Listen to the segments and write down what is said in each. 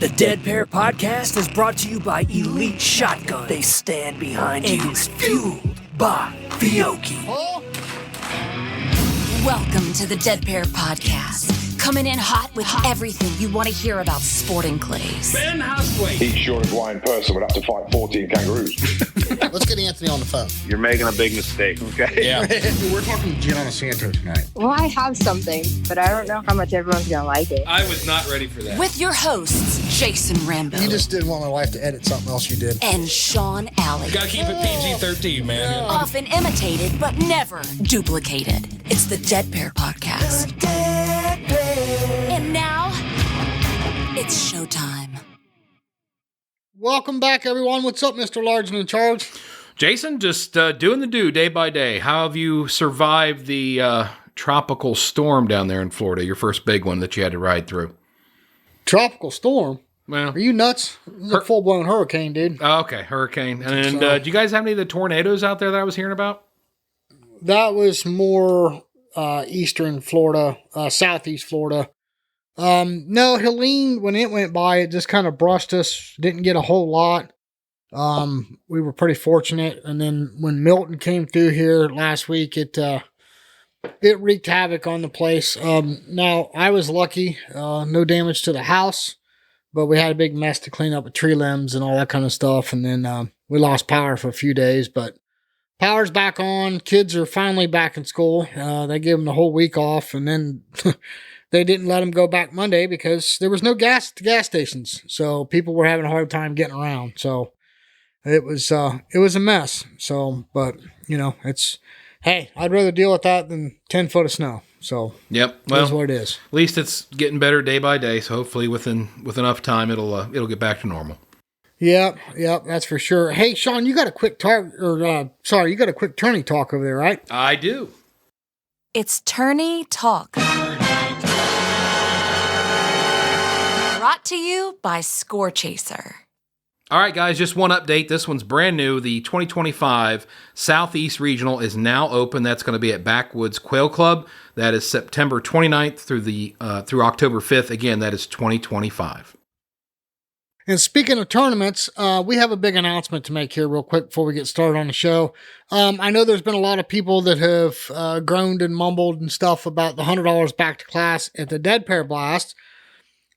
The Dead Pair Podcast is brought to you by Elite Shotgun. They stand behind you. It is fueled by Fiocchi. Welcome to the Dead Pair Podcast. Coming in hot with everything you want to hear about sporting clays. Ben Hustway. Each short-blind person would have to fight 14 kangaroos. Let's get Anthony on the phone. You're making a big mistake, okay? Yeah. We're talking Gianna Santo tonight. Well, I have something, but I don't know how much everyone's going to like it. I was not ready for that. With your hosts, Jason Rambo. You just didn't want my wife to edit something else you did. And Sean Alley. Gotta keep it PG-13, man. Often imitated, but never duplicated. It's the Dead Pair Podcast. And now, it's showtime. Welcome back, everyone. What's up, Mr. Large and in Charge? Jason, just doing the do day by day. How have you survived the tropical storm down there in Florida, your first big one that you had to ride through? Tropical storm? Well, are you nuts? It's a full-blown hurricane, dude. Oh, okay, hurricane. And do you guys have any of the tornadoes out there that I was hearing about? That was more eastern Florida, southeast Florida. No, Helene, when it went by, it just kind of brushed us. Didn't get a whole lot. We were pretty fortunate. And then when Milton came through here last week, it wreaked havoc on the place. Now, I was lucky. No damage to the house, but we had a big mess to clean up with tree limbs and all that kind of stuff. And then we lost power for a few days, but power's back on. Kids are finally back in school. They gave them the whole week off, and then they didn't let them go back Monday because there was no gas at the gas stations. So people were having a hard time getting around. So it was a mess. So, but you know, hey, I'd rather deal with that than 10 foot of snow. So yep, well, that's what it is. At least it's getting better day by day. So hopefully with enough time, it'll get back to normal. Yep, that's for sure. Hey, Sean, you got a quick you got a quick tourney talk over there, right? I do. It's Tourney Talk. Brought to you by Score Chaser. All right, guys, just one update. This one's brand new. The 2025 Southeast Regional is now open. That's going to be at Backwoods Quail Club. That is September 29th through October 5th. Again, that is 2025. And speaking of tournaments, we have a big announcement to make here real quick before we get started on the show. I know there's been a lot of people that have groaned and mumbled and stuff about the $100 back to class at the Dead Pair Blast.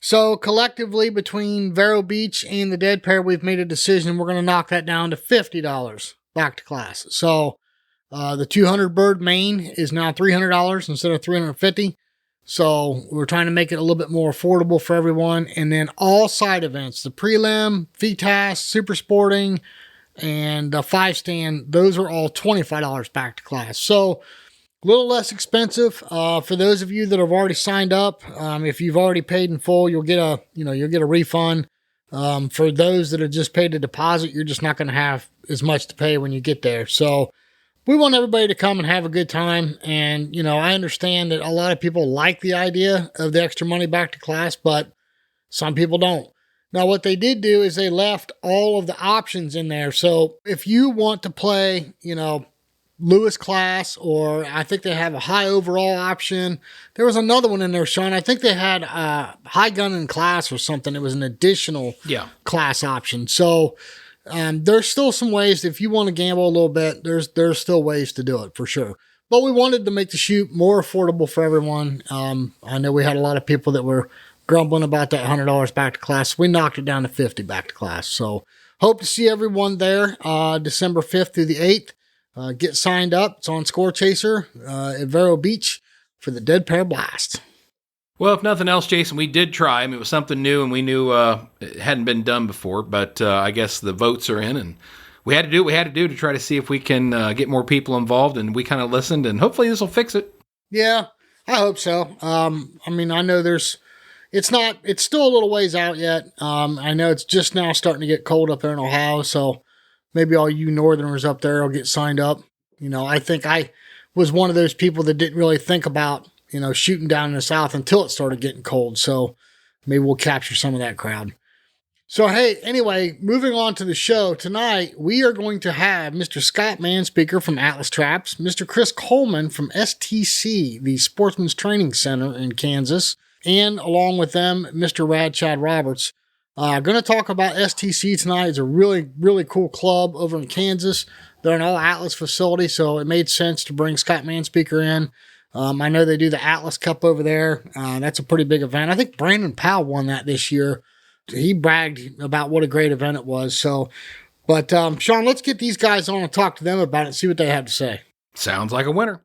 So collectively, between Vero Beach and the Dead Pair, we've made a decision. We're going to knock that down to $50 back to class. So the 200 bird main is now $300 instead of $350. So we're trying to make it a little bit more affordable for everyone. And then all side events, the prelim, FITASC, super sporting, and the 5-stand, those are all $25 back to class. So a little less expensive. For those of you that have already signed up, if you've already paid in full, you'll get a refund. For those that have just paid a deposit, you're just not going to have as much to pay when you get there. So we want everybody to come and have a good time. And, I understand that a lot of people like the idea of the extra money back to class, but some people don't. Now, what they did do is they left all of the options in there. So if you want to play, Lewis class, or I think they have a high overall option. There was another one in there, Sean. I think they had high gun in class or something. It was an additional class option. So there's still some ways, if you want to gamble a little bit, there's still ways to do it for sure. But we wanted to make the shoot more affordable for everyone. I know we had a lot of people that were grumbling about that $100 back to class. We knocked it down to $50 back to class. So hope to see everyone there December 5th through the 8th. Get signed up. It's on Score Chaser at Vero Beach for the Dead Pair Blast. Well, if nothing else, Jason, we did try. I mean, it was something new, and we knew it hadn't been done before, but I guess the votes are in, and we had to do what we had to do to try to see if we can get more people involved, and we kind of listened, and hopefully this will fix it. Yeah, I hope so. I know it's still a little ways out yet. I know it's just now starting to get cold up there in Ohio, so maybe all you northerners up there will get signed up. I think I was one of those people that didn't really think about, shooting down in the south until it started getting cold. So maybe we'll capture some of that crowd. So, hey, anyway, moving on to the show. Tonight, we are going to have Mr. Scott Manspeaker from Atlas Traps, Mr. Chris Kuhlmann from STC, the Sportsman's Training Center in Kansas, and along with them, Mr. RAD Chad Roberts. Going to talk about STC tonight. It's a really, really cool club over in Kansas. They're an all Atlas facility, so it made sense to bring Scott Manspeaker in. I know they do the Atlas Cup over there. That's a pretty big event. I think Brandon Powell won that this year. He bragged about what a great event it was. So, but Sean, let's get these guys on and talk to them about it and see what they have to say. Sounds like a winner.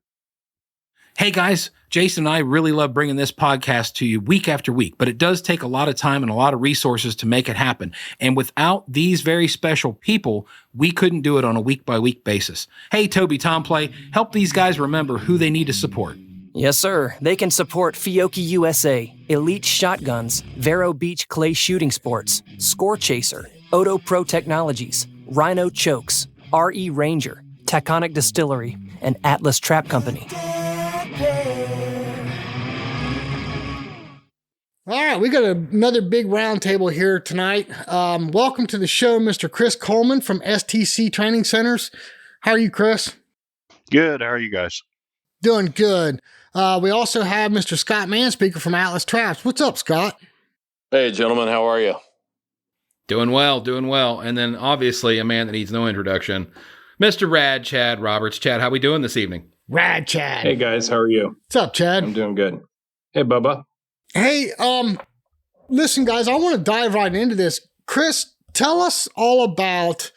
Hey guys, Jason and I really love bringing this podcast to you week after week, but it does take a lot of time and a lot of resources to make it happen. And without these very special people, we couldn't do it on a week-by-week basis. Hey, Toby Tomplay, help these guys remember who they need to support. Yes, sir. They can support Fiocchi USA, Elite Shotguns, Vero Beach Clay Shooting Sports, Score Chaser, Odo Pro Technologies, Rhino Chokes, RE Ranger, Taconic Distillery, and Atlas Trap Company. All right, we got another big round table here tonight. Welcome to the show, Mr. Chris Kuhlmann from STC Training Centers. How are you, Chris? Good. How are you guys? Doing good. We also have Mr. Scott Manspeaker from Atlas Traps. What's up, Scott? Hey, gentlemen. How are you? Doing well, doing well. And then obviously a man that needs no introduction, Mr. RAD Chad Roberts. Chad, how we doing this evening? RAD Chad. Hey, guys. How are you? What's up, Chad? I'm doing good. Hey, Bubba. Hey, listen, guys, I want to dive right into this. Chris, tell us all about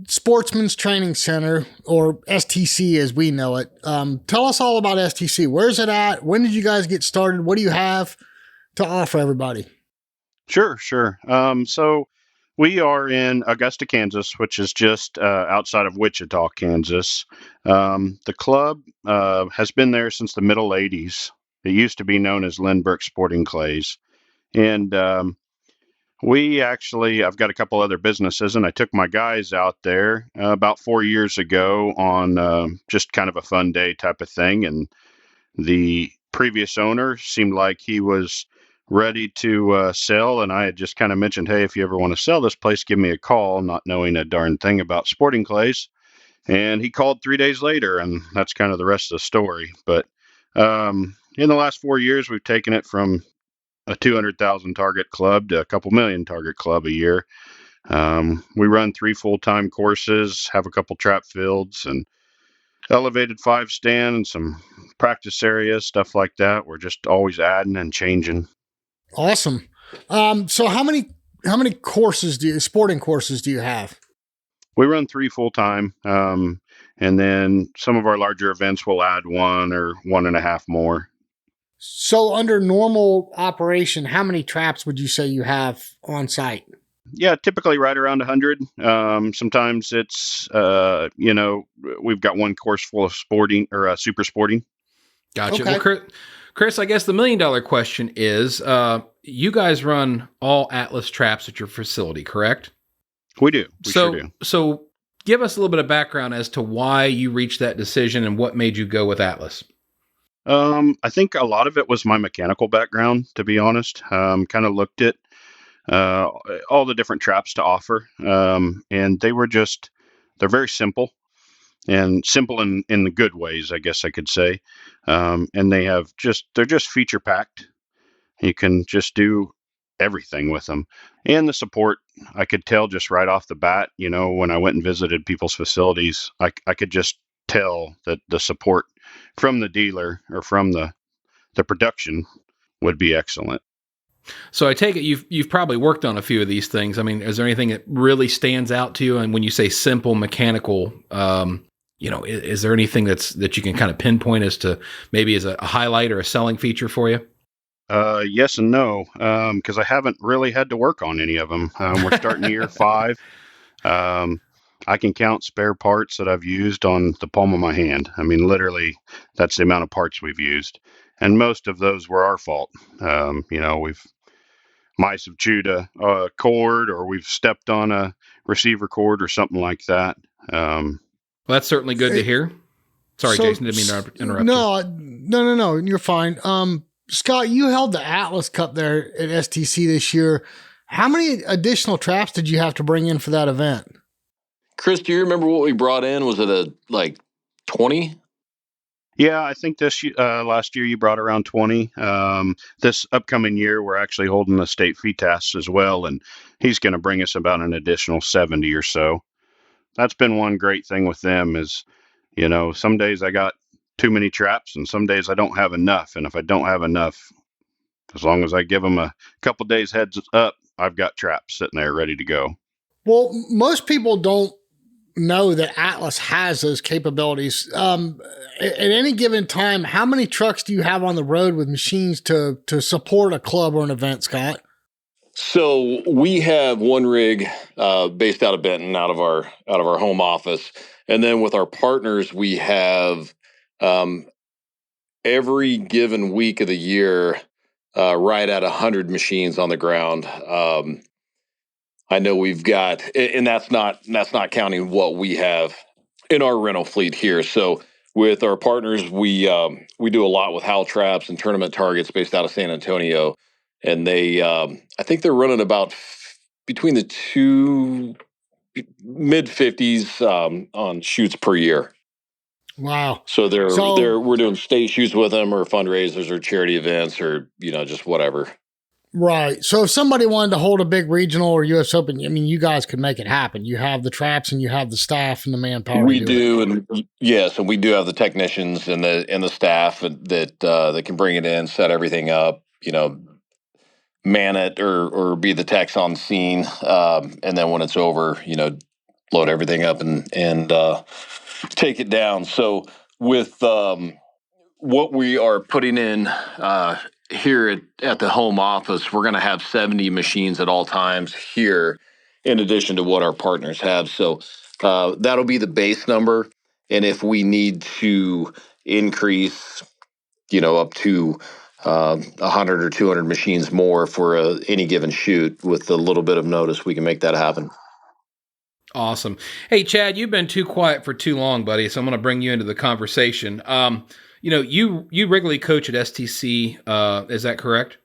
Sportsman's Training Center, or STC as we know it. Tell us all about STC. Where's it at? When did you guys get started? What do you have to offer everybody? Sure. So we are in Augusta, Kansas, which is just outside of Wichita, Kansas. The club has been there since the middle 80s. It used to be known as Lindbergh Sporting Clays. And I've got a couple other businesses, and I took my guys out there about 4 years ago on just kind of a fun day type of thing. And the previous owner seemed like he was ready to sell. And I had just kind of mentioned, hey, if you ever want to sell this place, give me a call, not knowing a darn thing about sporting clays. And he called 3 days later, and that's kind of the rest of the story. But in the last 4 years, we've taken it from a 200,000 target club to a couple million target club a year. We run 3 full-time courses, have a couple trap fields and elevated 5 stand and some practice areas, stuff like that. We're just always adding and changing. Awesome. So how many sporting courses do you have? We run 3 full-time. And then some of our larger events will add 1 or 1.5 more. So under normal operation, how many traps would you say you have on site? Yeah, typically right around 100. Sometimes it's, we've got 1 course full of sporting or super sporting. Gotcha. Okay. Well, Chris, I guess the $1 million question is, you guys run all Atlas traps at your facility, correct? We do. We sure do. So give us a little bit of background as to why you reached that decision and what made you go with Atlas. I think a lot of it was my mechanical background, to be honest. Kind of looked at all the different traps to offer, and they're very simple, and simple in the good ways, I guess I could say. And they're just feature packed. You can just do everything with them, and the support. I could tell just right off the bat. When I went and visited people's facilities, I could just tell that the support from the dealer or from the production would be excellent. So I take it you've probably worked on a few of these things. I mean, is there anything that really stands out to you? And when you say simple mechanical, is there anything that you can kind of pinpoint as to maybe as a highlight or a selling feature for you? Yes and no, because I haven't really had to work on any of them. We're starting year 5. I can count spare parts that I've used on the palm of my hand. I mean, literally, that's the amount of parts we've used. And most of those were our fault. Mice have chewed a cord, or we've stepped on a receiver cord or something like that. Well, that's certainly good to hear. Sorry, Jason, didn't mean to interrupt you. No, you're fine. Scott, you held the Atlas Cup there at STC this year. How many additional traps did you have to bring in for that event? Chris, do you remember what we brought in? Was it 20? Yeah, I think this last year you brought around 20. This upcoming year, we're actually holding the state FITASC as well, and he's going to bring us about an additional 70 or so. That's been one great thing with them is, some days I got too many traps and some days I don't have enough. And if I don't have enough, as long as I give them a couple days heads up, I've got traps sitting there ready to go. Well, most people don't know that Atlas has those capabilities. At any given time, how many trucks do you have on the road with machines to support a club or an event, Scott? So we have one rig based out of Benton, out of our home office, and then with our partners, we have every given week of the year right at 100 machines on the ground. I know we've got, and that's not counting what we have in our rental fleet here. So with our partners, we do a lot with howl traps and tournament targets based out of San Antonio, and they I think they're running about between the two mid 50s on shoots per year. Wow! So we're doing state shoots with them, or fundraisers, or charity events, or just whatever. Right. So if somebody wanted to hold a big regional or U.S. Open, I mean, you guys could make it happen. You have the traps and you have the staff and the manpower. We do, and yes, and we do have the technicians and the staff that can bring it in, set everything up, man it or be the techs on scene, and then when it's over, load everything up and take it down. So with what we are putting in here at the home office, we're going to have 70 machines at all times here, in addition to what our partners have. So that'll be the base number. And if we need to increase, up to 100 or 200 machines more for any given shoot, with a little bit of notice, we can make that happen. Awesome. Hey, Chad, you've been too quiet for too long, buddy, so I'm going to bring you into the conversation. You regularly coach at STC, is that correct?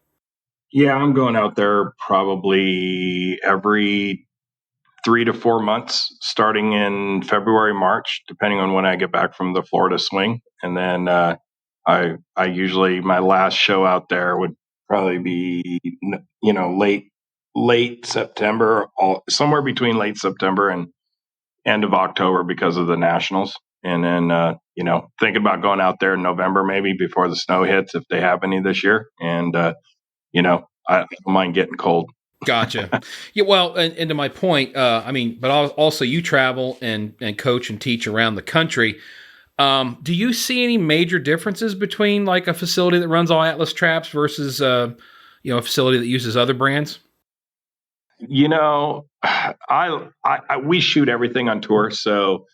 Yeah, I'm going out there probably every 3 to 4 months, starting in February, March, depending on when I get back from the Florida swing. And then I usually, my last show out there would probably be, late September, somewhere between late September and end of October because of the Nationals. And then, thinking about going out there in November, maybe before the snow hits, if they have any this year. And, I don't mind getting cold. Gotcha. Yeah. Well, and to my point, but also you travel and coach and teach around the country. Do you see any major differences between like a facility that runs all Atlas traps versus, a facility that uses other brands? We shoot everything on tour, so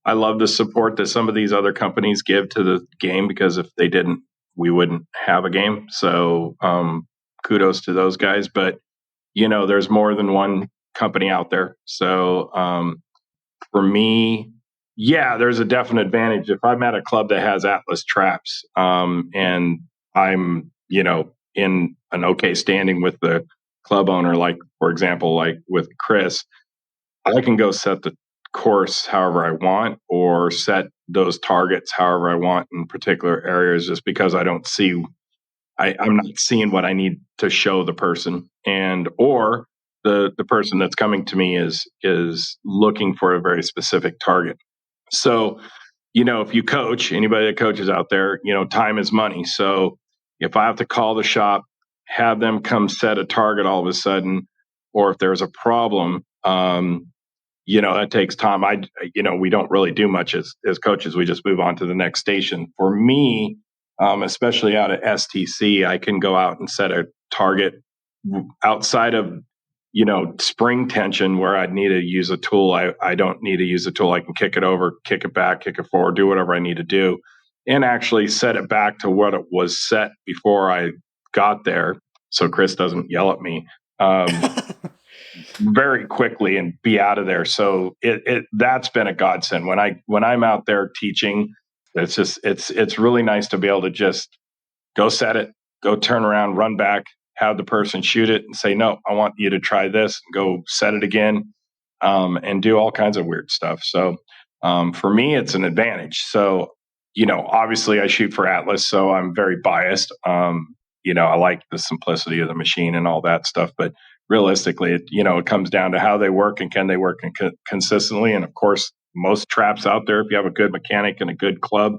I love the support that some of these other companies give to the game, because if they didn't, we wouldn't have a game. So kudos to those guys. But, there's more than one company out there. So for me, yeah, there's a definite advantage. If I'm at a club that has Atlas traps and I'm, in an okay standing with the club owner, like, for example, like with Chris, I can go set the course however I want, or set those targets however I want in particular areas, just because I'm not seeing what I need to show the person, and or the person that's coming to me is looking for a very specific target. So, if you coach, anybody that coaches out there, time is money. So if I have to call the shop, have them come set a target all of a sudden, or if there's a problem, that takes time. We don't really do much as coaches. We just move on to the next station. For me, especially out at STC, I can go out and set a target outside of, spring tension, where I'd need to use a tool. I don't need to use a tool. I can kick it over, kick it back, kick it forward, do whatever I need to do, and actually set it back to what it was set before I got there, so Chris doesn't yell at me very quickly and be out of there. So that's been a godsend when I'm out there teaching. It's really nice to be able to just go set it, go turn around, run back, have the person shoot it and say, no, I want you to try this, and go set it again, and do all kinds of weird stuff. So for me, it's an advantage. So, obviously I shoot for Atlas, so I'm very biased. I like the simplicity of the machine and all that stuff, but realistically, it comes down to how they work and can they work consistently. And of course, most traps out there, if you have a good mechanic and a good club,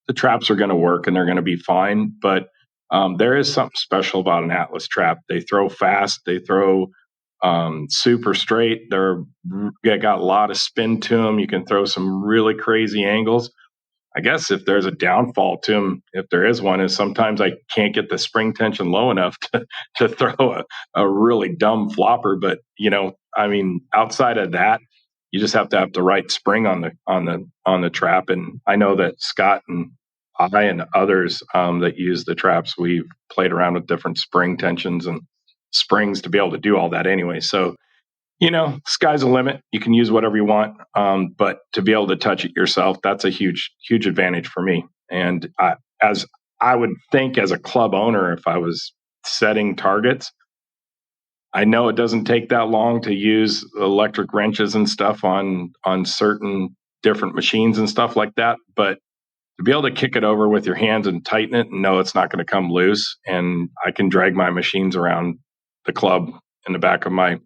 the traps are going to work and they're going to be fine. But there is something special about an Atlas trap. They throw fast. They throw super straight. They got a lot of spin to them. You can throw some really crazy angles. I guess if there's a downfall to them, if there is one, is sometimes I can't get the spring tension low enough to throw a really dumb flopper. But outside of that, you just have to have the right spring on the trap. And I know that Scott and I and others that use the traps, we've played around with different spring tensions and springs to be able to do all that anyway. So sky's the limit. You can use whatever you want. But to be able to touch it yourself, that's a huge, huge advantage for me. And as I would think as a club owner, if I was setting targets, I know it doesn't take that long to use electric wrenches and stuff on certain different machines and stuff like that. But to be able to kick it over with your hands and tighten it and know it's not going to come loose, and I can drag my machines around the club in the back of my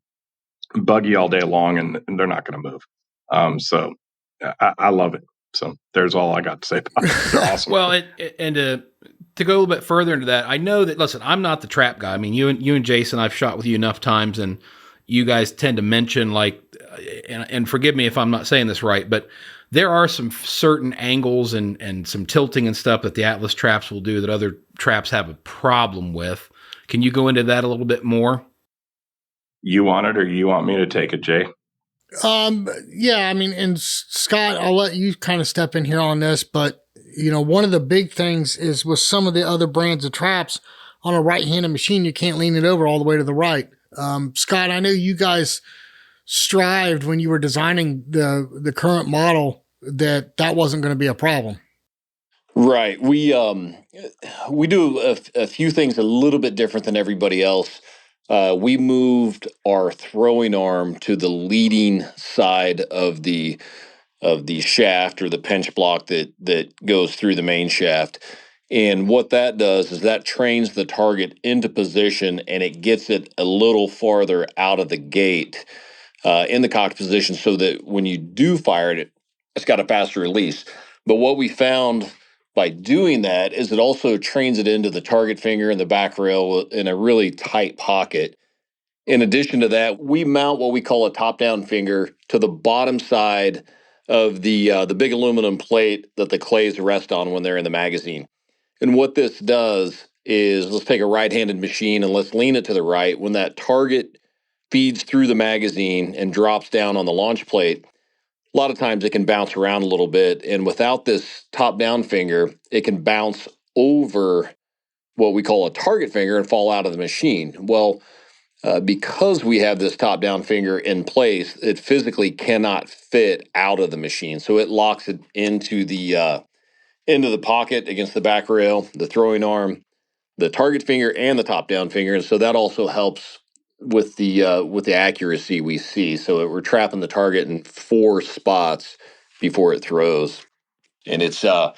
buggy all day long, and they're not going to move. So I love it. So there's all I got to say about it. They're awesome. Well, and to go a little bit further into that, I know that, listen, I'm not the trap guy. I mean, you and Jason, I've shot with you enough times, and you guys tend to mention and forgive me if I'm not saying this right, but there are some certain angles and some tilting and stuff that the Atlas traps will do that other traps have a problem with. Can you go into that a little bit more? You want it, or you want me to take it, Jay? Yeah, I mean, and Scott, I'll let you kind of step in here on this, but one of the big things is with some of the other brands of traps on a right-handed machine, you can't lean it over all the way to the right. Scott, I know you guys strived when you were designing the current model that wasn't going to be a problem. Right. We do a few things a little bit different than everybody else. We moved our throwing arm to the leading side of the shaft, or the pinch block that goes through the main shaft. And what that does is that trains the target into position, and it gets it a little farther out of the gate in the cocked position, so that when you do fire it, it's got a faster release. But what we found by doing that is it also trains it into the target finger and the back rail in a really tight pocket. In addition to that, we mount what we call a top-down finger to the bottom side of the big aluminum plate that the clays rest on when they're in the magazine. And what this does is, let's take a right-handed machine and let's lean it to the right. When that target feeds through the magazine and drops down on the launch plate, a lot of times it can bounce around a little bit. And without this top-down finger, it can bounce over what we call a target finger and fall out of the machine. Well, because we have this top-down finger in place, it physically cannot fit out of the machine. So it locks it into the pocket against the back rail, the throwing arm, the target finger, and the top-down finger. And so that also helps with the accuracy we see. So we're trapping the target in 4 spots before it throws. And it's I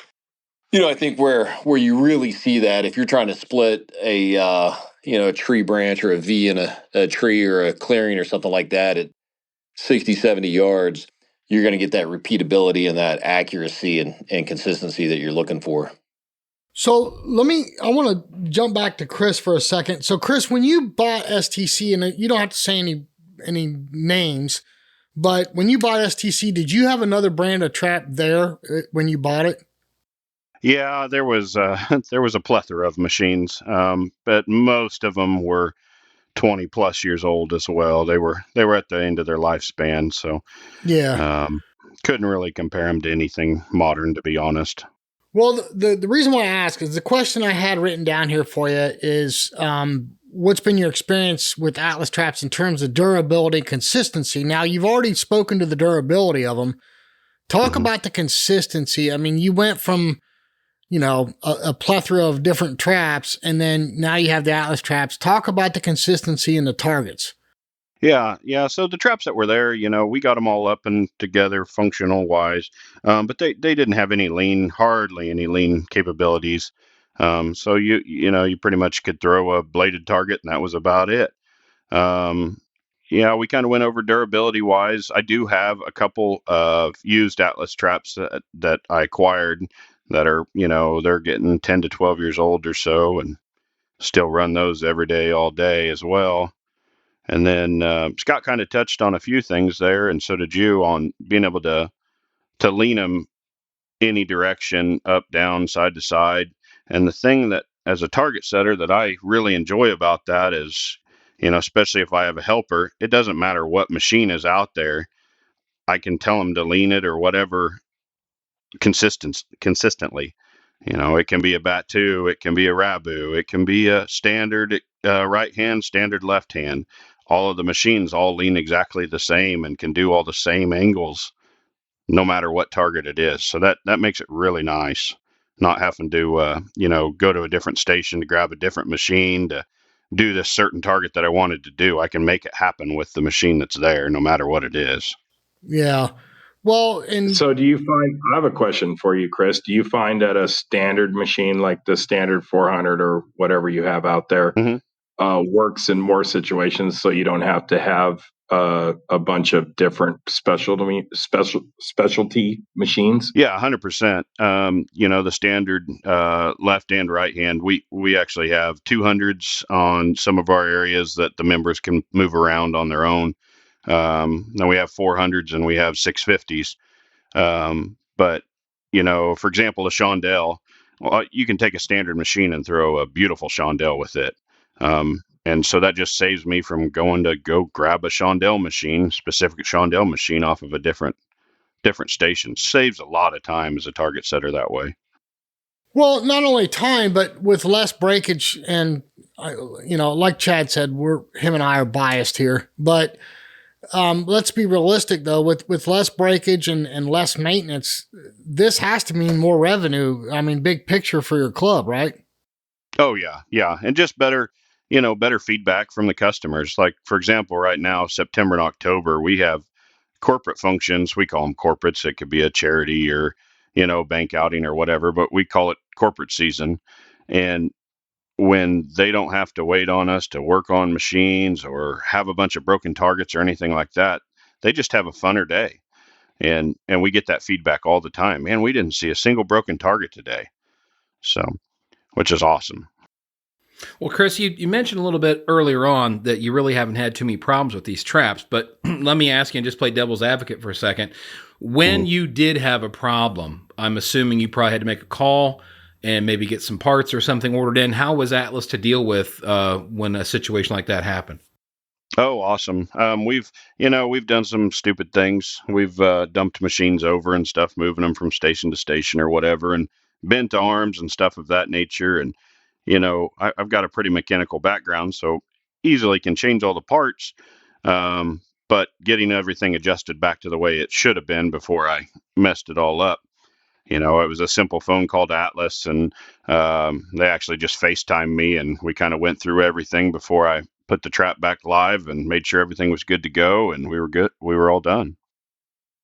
think where you really see that, if you're trying to split a tree branch or a V in a tree or a clearing or something like that at 60, 70 yards, you're going to get that repeatability and that accuracy and consistency that you're looking for. So I want to jump back to Chris for a second. So Chris, when you bought STC, and you don't have to say any names, but when you bought STC, did you have another brand of trap there when you bought it? Yeah, there was a plethora of machines, but most of them were 20 plus years old as well. They were at the end of their lifespan, so yeah, couldn't really compare them to anything modern, to be honest. Well, the reason why I ask is the question I had written down here for you is what's been your experience with Atlas traps in terms of durability and consistency? Now, you've already spoken to the durability of them. Talk about the consistency. I mean, you went from, a plethora of different traps, and then now you have the Atlas traps. Talk about the consistency and the targets. Yeah. So the traps that were there, we got them all up and together functional wise, but they didn't have hardly any lean capabilities. So you pretty much could throw a bladed target and that was about it. Yeah, we kind of went over durability wise. I do have a couple of used Atlas traps that I acquired that are, they're getting 10 to 12 years old or so, and still run those every day, all day as well. And then Scott kind of touched on a few things there, and so did you, on being able to lean them any direction, up, down, side to side. And the thing that, as a target setter, that I really enjoy about that is, especially if I have a helper, it doesn't matter what machine is out there. I can tell them to lean it or whatever consistently. It can be a Batu, it can be a Rabu, it can be a standard right hand, standard left hand. All of the machines all lean exactly the same and can do all the same angles, no matter what target it is. So that makes it really nice, not having to go to a different station to grab a different machine to do this certain target that I wanted to do. I can make it happen with the machine that's there, no matter what it is. Yeah. Well, so do you find, I have a question for you, Chris. Do you find that a standard machine like the standard 400 or whatever you have out there works in more situations, so you don't have to have a bunch of different specialty machines? Yeah, 100%. The standard left and right hand, we actually have 200s on some of our areas that the members can move around on their own. Then we have 400s and we have 650s. But, for example, a Shondell, well, you can take a standard machine and throw a beautiful Shondell with it. And so that just saves me from going to go grab a Shondell machine, specific Shondell machine off of a different station. Saves a lot of time as a target setter that way. Well, not only time, but with less breakage, and like Chad said, him and I are biased here, but let's be realistic though. With less breakage and less maintenance, this has to mean more revenue. I mean, big picture for your club, right? Oh yeah, and just better feedback from the customers. Like, for example, right now, September and October, we have corporate functions. We call them corporates. It could be a charity or, bank outing or whatever, but we call it corporate season. And when they don't have to wait on us to work on machines or have a bunch of broken targets or anything like that, they just have a funner day. And we get that feedback all the time. Man, we didn't see a single broken target today. So, which is awesome. Well, Chris, you mentioned a little bit earlier on that you really haven't had too many problems with these traps, but let me ask you and just play devil's advocate for a second. When you did have a problem, I'm assuming you probably had to make a call and maybe get some parts or something ordered in. How was Atlas to deal with when a situation like that happened? Oh, awesome. We've done some stupid things. We've dumped machines over and stuff, moving them from station to station or whatever, and bent arms and stuff of that nature. And I've got a pretty mechanical background, so easily can change all the parts. But getting everything adjusted back to the way it should have been before I messed it all up. It was a simple phone call to Atlas, and they actually just FaceTimed me, and we kind of went through everything before I put the trap back live and made sure everything was good to go, and we were good. We were all done.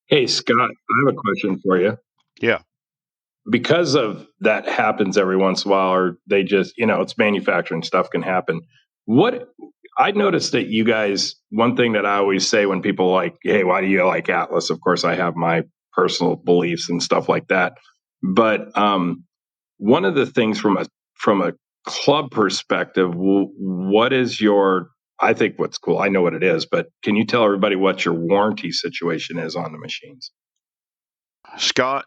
Hey, Scott, I have a question for you. Yeah. Because of that happens every once in a while, or they just, it's manufacturing, stuff can happen. What I noticed that you guys, one thing that I always say when people like, hey, why do you like Atlas? Of course, I have my personal beliefs and stuff like that. But one of the things from a club perspective, what is I think what's cool, I know what it is, but can you tell everybody what your warranty situation is on the machines? Scott,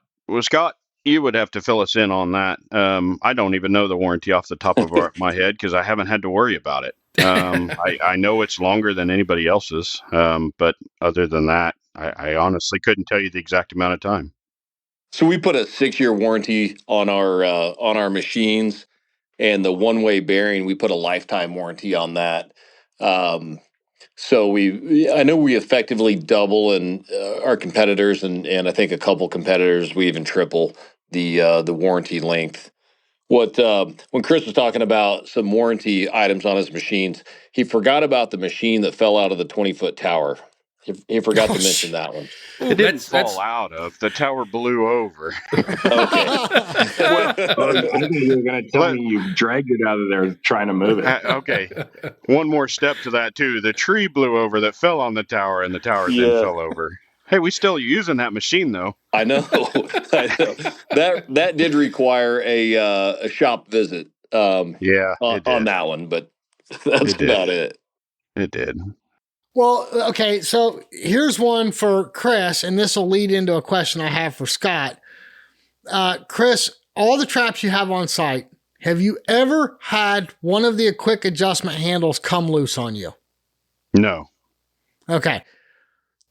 you would have to fill us in on that. I don't even know the warranty off the top of my head because I haven't had to worry about it. I know it's longer than anybody else's, but other than that, I honestly couldn't tell you the exact amount of time. So we put a 6-year warranty on our machines, and the one-way bearing, we put a lifetime warranty on that. So I know we effectively double in our competitors, and I think a couple competitors we even triple the warranty length What when Chris was talking about some warranty items on his machines, he forgot about the machine that fell out of the 20-foot tower. He forgot to mention that one. It didn't fall out of. The tower blew over. Okay. I think you were going to tell me you dragged it out of there trying to move it. Okay. One more step to that, too. The tree blew over that fell on the tower, and the tower then fell over. Hey, we still using that machine, though. I know. That did require a shop visit. On that one, but that's about it. It did. Well, okay, so here's one for Chris, and this will lead into a question I have for Scott. Chris, all the traps you have on site, have you ever had one of the quick adjustment handles come loose on you? No. Okay.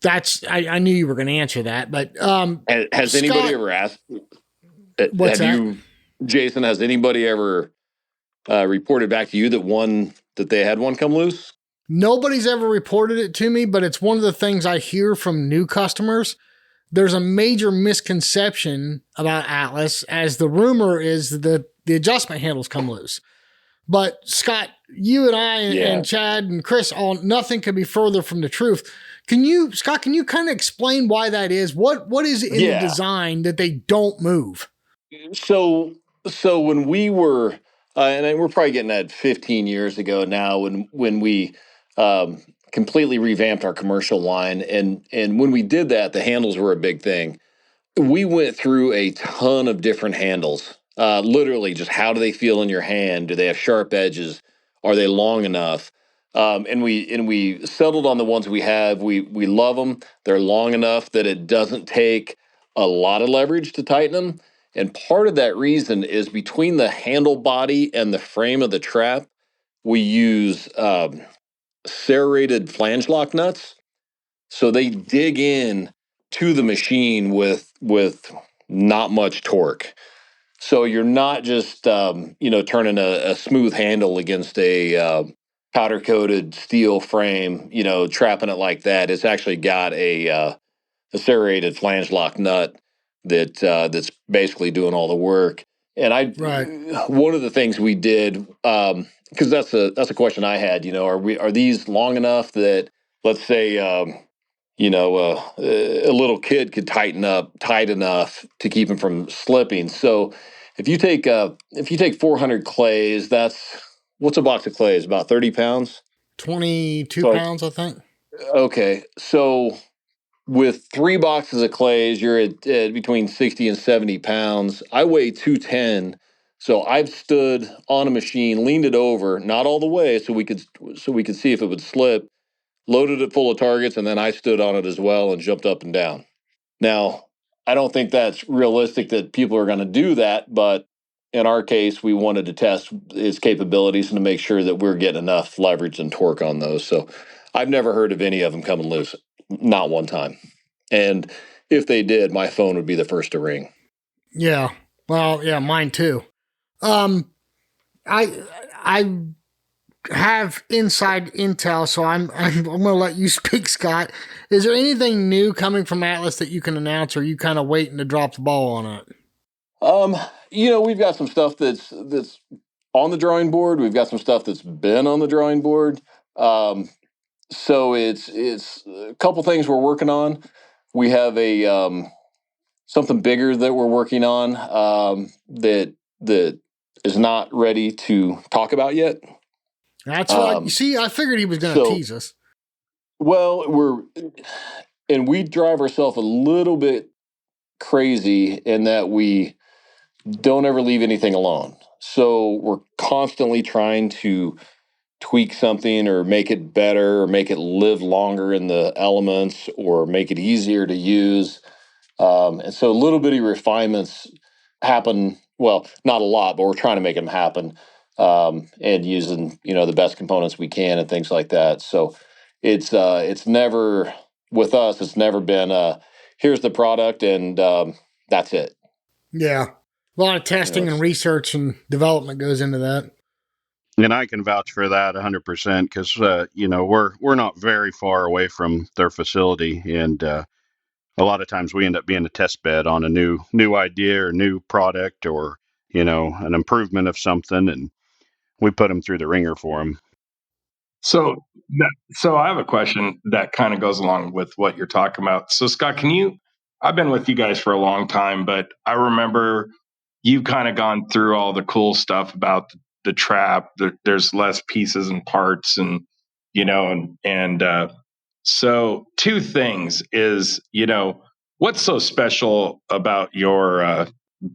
I knew you were going to answer that, but has Scott, anybody ever asked? Jason? Has anybody ever reported back to you that they had one come loose? Nobody's ever reported it to me, but it's one of the things I hear from new customers. There's a major misconception about Atlas, as the rumor is that the adjustment handles come loose. But Scott, you and I and Chad and Chris, nothing could be further from the truth. Scott, can you kind of explain why that is? What is it in the design that they don't move? So when we were, and we're probably getting at 15 years ago now, when we completely revamped our commercial line, and when we did that, the handles were a big thing. We went through a ton of different handles. Literally, just how do they feel in your hand? Do they have sharp edges? Are they long enough? And we settled on the ones we have. We love them. They're long enough that it doesn't take a lot of leverage to tighten them. And part of that reason is between the handle body and the frame of the trap, we use serrated flange lock nuts. So they dig in to the machine with not much torque. So you're not just turning a smooth handle against a powder coated steel frame, trapping it like that. It's actually got a serrated flange lock nut that's basically doing all the work. And one of the things we did, because that's a question I had, are these long enough that, let's say, a little kid could tighten up tight enough to keep him from slipping. So if you take 400 clays, what's a box of clays? About 30 pounds? 22 pounds, I think. Okay. So with 3 boxes of clays, you're at between 60 and 70 pounds. I weigh 210. So I've stood on a machine, leaned it over, not all the way, so we could see if it would slip, loaded it full of targets, and then I stood on it as well and jumped up and down. Now, I don't think that's realistic that people are going to do that, but in our case, we wanted to test its capabilities and to make sure that we're getting enough leverage and torque on those. So I've never heard of any of them coming loose, not one time. And if they did, my phone would be the first to ring. Yeah. Well, yeah, mine too. I have inside intel, so I'm going to let you speak, Scott. Is there anything new coming from Atlas that you can announce, or are you kind of waiting to drop the ball on it? We've got some stuff that's on the drawing board. We've got some stuff that's been on the drawing board. So it's a couple things we're working on. We have something bigger that we're working on that is not ready to talk about yet. That's what I figured he was going to tease us. Well, we drive ourselves a little bit crazy in that we don't ever leave anything alone. So we're constantly trying to tweak something or make it better or make it live longer in the elements or make it easier to use. And so little bitty refinements happen. Well, not a lot, but we're trying to make them happen and using, the best components we can and things like that. So it's never, with us, it's never been, here's the product and that's it. Yeah. A lot of testing and research and development goes into that. And I can vouch for that 100% because, we're not very far away from their facility. And a lot of times we end up being a test bed on a new idea or new product or an improvement of something, and we put them through the ringer for them. So I have a question that kind of goes along with what you're talking about. So Scott, I've been with you guys for a long time, but I remember you've kind of gone through all the cool stuff about the trap. There's less pieces and parts, and so two things is, what's so special about your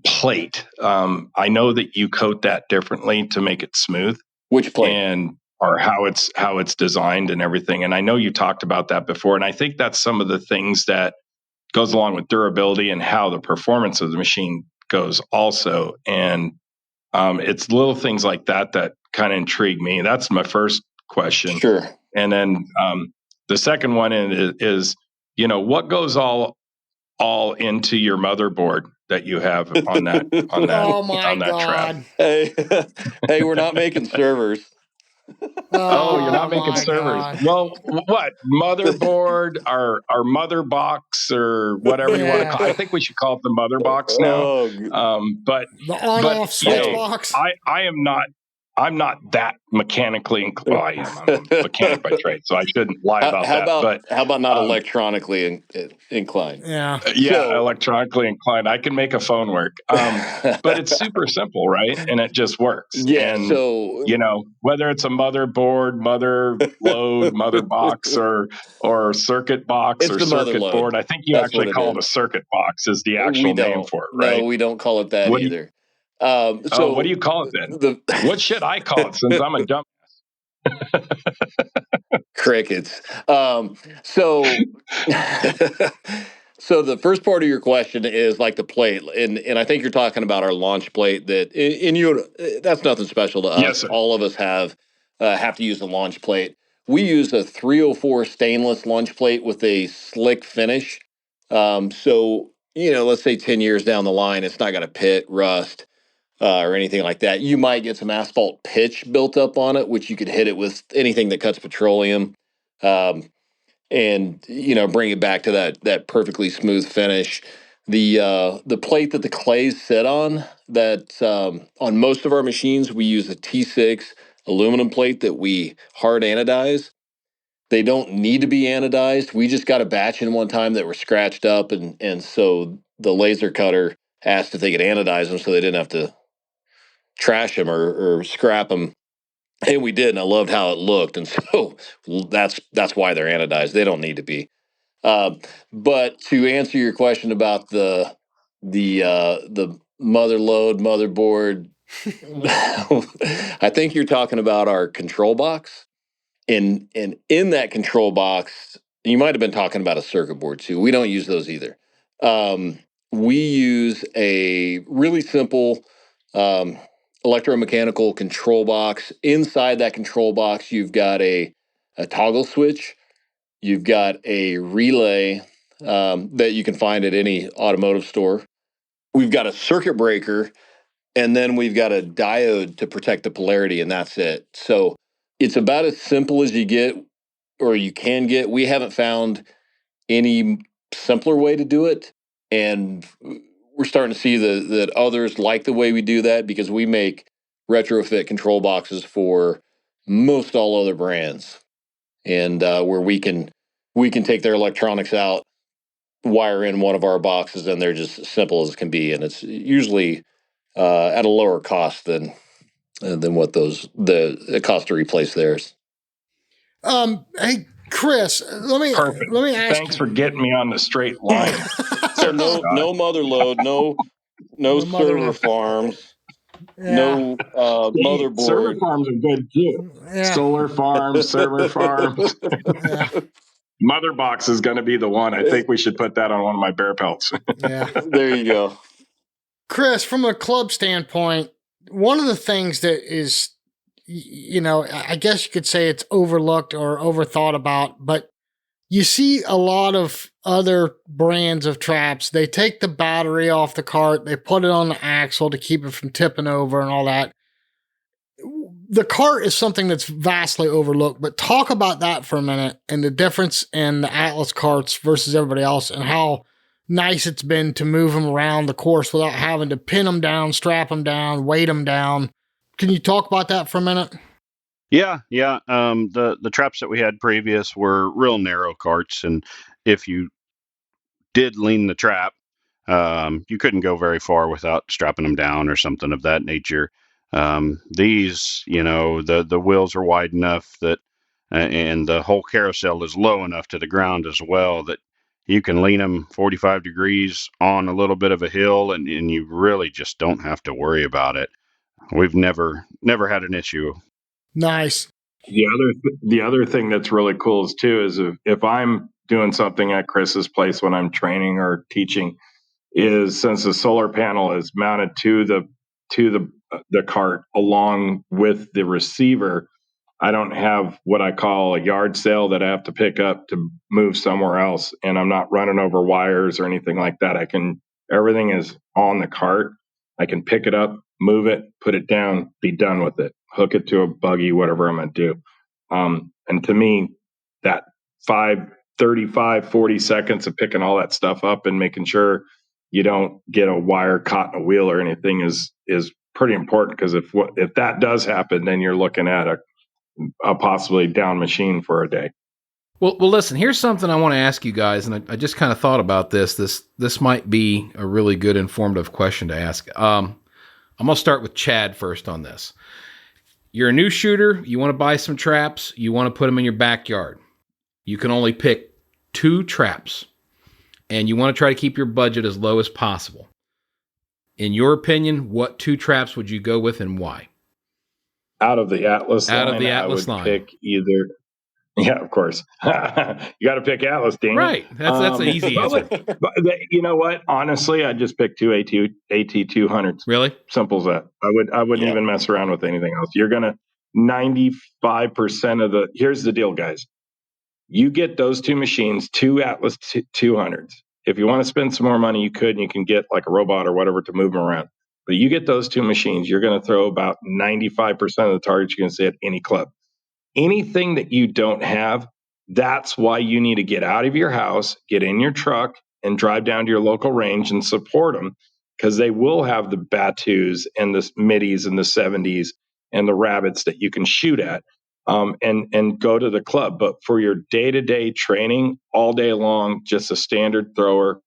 plate? I know that you coat that differently to make it smooth. Which plate? Or how it's designed and everything. And I know you talked about that before. And I think that's some of the things that goes along with durability and how the performance of the machine goes also. And it's little things like that kind of intrigue me. That's my first question. Sure. And then the second one is what goes all into your motherboard that you have on that Oh my on that God. trap. Hey, we're not making servers. Oh, you're not making servers. God. Well, what motherboard or mother box or whatever you want to call it. I think we should call it the mother box now. But the on-off switch box. I'm not that mechanically inclined. I'm a mechanic by trade, so I shouldn't lie about that. How about not electronically inclined? Yeah. Electronically inclined. I can make a phone work. But it's super simple, right? And it just works. Yeah. And, whether it's a motherboard, mother load, mother box, or circuit box or circuit board, I think you actually call it a circuit box is the actual name for it, right? No, we don't call it that either. So what do you call it then? What should I call it since I'm a dumb? Crickets. So the first part of your question is like the plate, and I think you're talking about our launch plate. That's nothing special to us. Yes, sir. All of us have to use a launch plate. We use a 304 stainless launch plate with a slick finish. So let's say 10 years down the line, it's not going to pit, rust. Or anything like that. You might get some asphalt pitch built up on it, which you could hit it with anything that cuts petroleum, and bring it back to that perfectly smooth finish. The plate that the clays sit on, on most of our machines, we use a T6 aluminum plate that we hard anodize. They don't need to be anodized. We just got a batch in one time that were scratched up, and so the laser cutter asked if they could anodize them so they didn't have to trash them or scrap them, and we did, and I loved how it looked, and so that's why they're anodized. They don't need to be. But to answer your question about the motherboard, I think you're talking about our control box, and in that control box, you might have been talking about a circuit board too. We don't use those either. We use a really simple electromechanical control box. Inside that control box, you've got a toggle switch. You've got a relay that you can find at any automotive store. We've got a circuit breaker, and then we've got a diode to protect the polarity, and that's it. So it's about as simple as you get, or you can get. We haven't found any simpler way to do it, and we're starting to see that others like the way we do that, because we make retrofit control boxes for most all other brands, and where we can take their electronics out, wire in one of our boxes, and they're just as simple as can be, and it's usually at a lower cost than what it costs to replace theirs. Hey, Chris, let me ask. Thanks for getting me on the straight line. So no mother load, no server farms, no motherboard. Server farms are good too. Yeah. Solar farms, server farms. Yeah. Mother box is going to be the one. I think we should put that on one of my bear pelts. Yeah. There you go. Chris, from a club standpoint, one of the things that is, I guess you could say it's overlooked or overthought about, but you see a lot of other brands of traps. They take the battery off the cart, they put it on the axle to keep it from tipping over and all that. The cart is something that's vastly overlooked, but talk about that for a minute and the difference in the Atlas carts versus everybody else, and how nice it's been to move them around the course without having to pin them down, strap them down, weight them down. Can you talk about that for a minute? Yeah. The traps that we had previous were real narrow carts, and if you did lean the trap, you couldn't go very far without strapping them down or something of that nature. These, the wheels are wide enough that, and the whole carousel is low enough to the ground as well, that you can lean them 45 degrees on a little bit of a hill, and you really just don't have to worry about it. We've never had an issue. Nice. The other thing that's really cool is too is if I'm doing something at Chris's place when I'm training or teaching, is since the solar panel is mounted to the cart along with the receiver, I don't have what I call a yard sale that I have to pick up to move somewhere else, and I'm not running over wires or anything like that. Everything is on the cart. I can pick it up, move it, put it down, be done with it, hook it to a buggy, whatever I'm going to do. And to me, that 40 seconds of picking all that stuff up and making sure you don't get a wire caught in a wheel or anything is pretty important, because if that does happen, then you're looking at a possibly down machine for a day. Well, listen, here's something I want to ask you guys, and I just kind of thought about this. This might be a really good informative question to ask. I'm going to start with Chad first on this. You're a new shooter. You want to buy some traps. You want to put them in your backyard. You can only pick 2 traps, and you want to try to keep your budget as low as possible. In your opinion, what 2 traps would you go with and why? Out of the Atlas line, I would pick either. Yeah, of course. You got to pick Atlas, dang it. Right. That's an easy answer. But you know what? Honestly, I just picked 2 AT200s. Really? Simple as that. I wouldn't even mess around with anything else. You're going to 95% of the. Here's the deal, guys. You get those 2 machines, 2 Atlas 200s. If you want to spend some more money, you could, and you can get like a robot or whatever to move them around. But you get those 2 machines, you're going to throw about 95% of the targets you can see at any club. Anything that you don't have, that's why you need to get out of your house, get in your truck, and drive down to your local range and support them, because they will have the Batus and the middies and the 70s and the rabbits that you can shoot at, and go to the club. But for your day-to-day training, all day long, just a standard thrower,